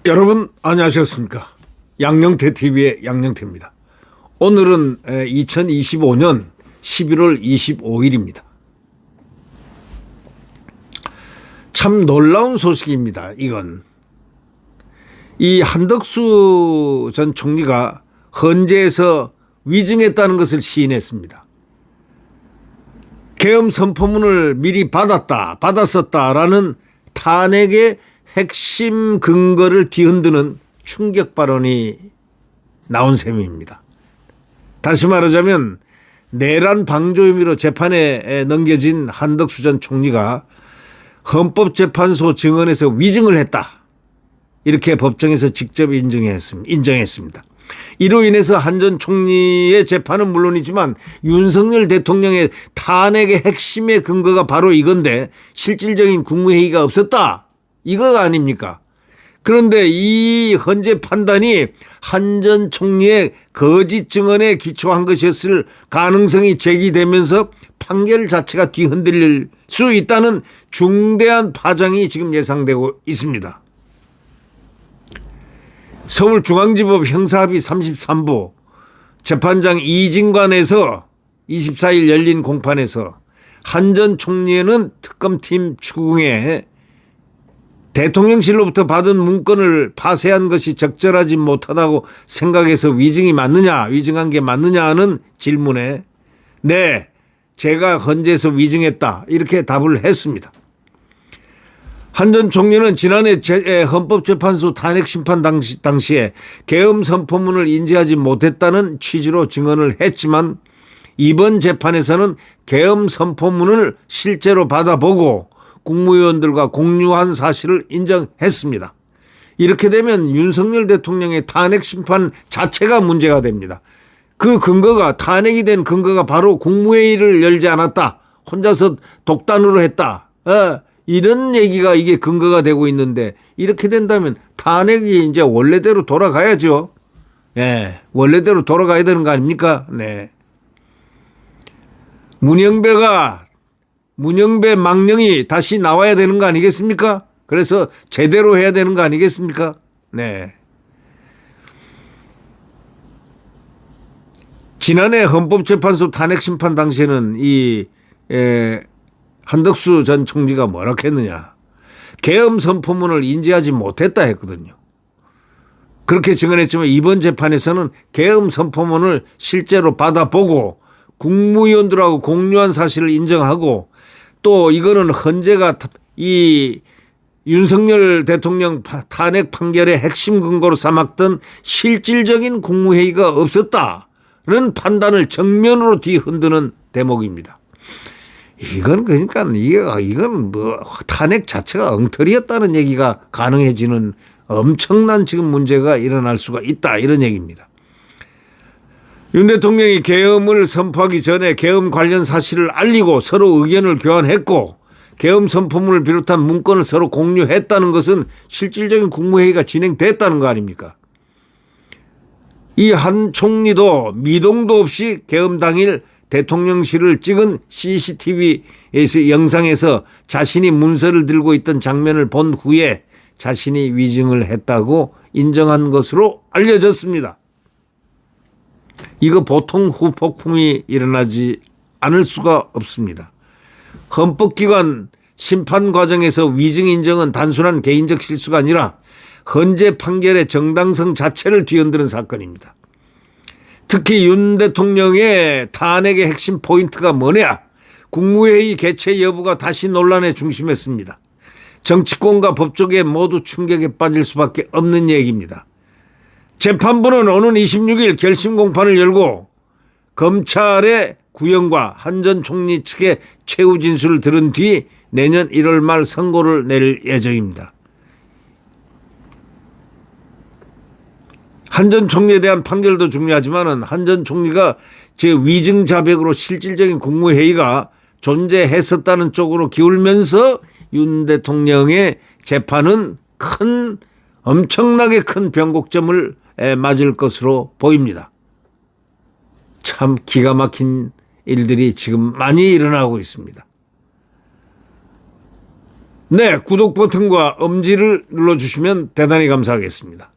여러분 안녕하셨습니까? 양영태 TV의 양영태입니다. 오늘은 2025년 11월 25일입니다. 참 놀라운 소식입니다. 이건 이 한덕수 전 총리가 헌재에서 위증했다는 것을 시인했습니다. 계엄 선포문을 미리 받았었다라는 탄핵의 핵심 근거를 뒤흔드는 충격 발언이 나온 셈입니다. 다시 말하자면 내란 방조 혐의로 재판에 넘겨진 한덕수 전 총리가 헌법재판소 증언에서 위증을 했다. 이렇게 법정에서 직접 인정했습니다. 이로 인해서 한 전 총리의 재판은 물론이지만 윤석열 대통령의 탄핵의 핵심의 근거가 바로 이건데 실질적인 국무회의가 없었다. 이거 아닙니까? 그런데 이 헌재 판단이 한 전 총리의 거짓 증언에 기초한 것이었을 가능성이 제기되면서 판결 자체가 뒤흔들릴 수 있다는 중대한 파장이 지금 예상되고 있습니다. 서울중앙지법 형사합의 33부 재판장 이진관에서 24일 열린 공판에서 한 전 총리는 특검팀 추궁에 대통령실로부터 받은 문건을 파쇄한 것이 적절하지 못하다고 생각해서 위증한 게 맞느냐 하는 질문에 네, 제가 헌재에서 위증했다 이렇게 답을 했습니다. 한 전 총리는 지난해 헌법재판소 탄핵심판 당시에 계엄 선포문을 인지하지 못했다는 취지로 증언을 했지만 이번 재판에서는 계엄 선포문을 실제로 받아보고 국무위원들과 공유한 사실을 인정했습니다. 이렇게 되면 윤석열 대통령의 탄핵 심판 자체가 문제가 됩니다. 그 근거가 탄핵이 된 근거가 바로 국무회의를 열지 않았다. 혼자서 독단으로 했다. 이런 얘기가 이게 근거가 되고 있는데 이렇게 된다면 탄핵이 이제 원래대로 돌아가야죠. 예, 원래대로 돌아가야 되는 거 아닙니까? 네. 문영배 망령이 다시 나와야 되는 거 아니겠습니까? 그래서 제대로 해야 되는 거 아니겠습니까? 네. 지난해 헌법재판소 탄핵심판 당시에는 한덕수 전 총리가 뭐라 했느냐. 계엄 선포문을 인지하지 못했다 했거든요. 그렇게 증언했지만 이번 재판에서는 계엄 선포문을 실제로 받아보고 국무위원들하고 공유한 사실을 인정하고 또 이거는 헌재가 이 윤석열 대통령 탄핵 판결의 핵심 근거로 삼았던 실질적인 국무회의가 없었다는 판단을 정면으로 뒤흔드는 대목입니다. 이건 그러니까 이건 뭐 탄핵 자체가 엉터리였다는 얘기가 가능해지는 엄청난 지금 문제가 일어날 수가 있다 이런 얘기입니다. 윤 대통령이 계엄을 선포하기 전에 계엄 관련 사실을 알리고 서로 의견을 교환했고 계엄 선포문을 비롯한 문건을 서로 공유했다는 것은 실질적인 국무회의가 진행됐다는 거 아닙니까? 이 한 총리도 미동도 없이 계엄 당일 대통령실을 찍은 CCTV에서 영상에서 자신이 문서를 들고 있던 장면을 본 후에 자신이 위증을 했다고 인정한 것으로 알려졌습니다. 이거 보통 후폭풍이 일어나지 않을 수가 없습니다. 헌법기관 심판 과정에서 위증 인정은 단순한 개인적 실수가 아니라 헌재 판결의 정당성 자체를 뒤흔드는 사건입니다. 특히 윤 대통령의 탄핵의 핵심 포인트가 뭐냐? 국무회의 개최 여부가 다시 논란의 중심했습니다. 정치권과 법조계 모두 충격에 빠질 수밖에 없는 얘기입니다. 재판부는 오는 26일 결심 공판을 열고 검찰의 구형과 한 전 총리 측의 최후 진술을 들은 뒤 내년 1월 말 선고를 내릴 예정입니다. 한 전 총리에 대한 판결도 중요하지만 한 전 총리가 위증 자백으로 실질적인 국무회의가 존재했었다는 쪽으로 기울면서 윤 대통령의 재판은 엄청나게 큰 변곡점을 맞을 것으로 보입니다. 참 기가 막힌 일들이 지금 많이 일어나고 있습니다. 네, 구독 버튼과 엄지를 눌러주시면 대단히 감사하겠습니다.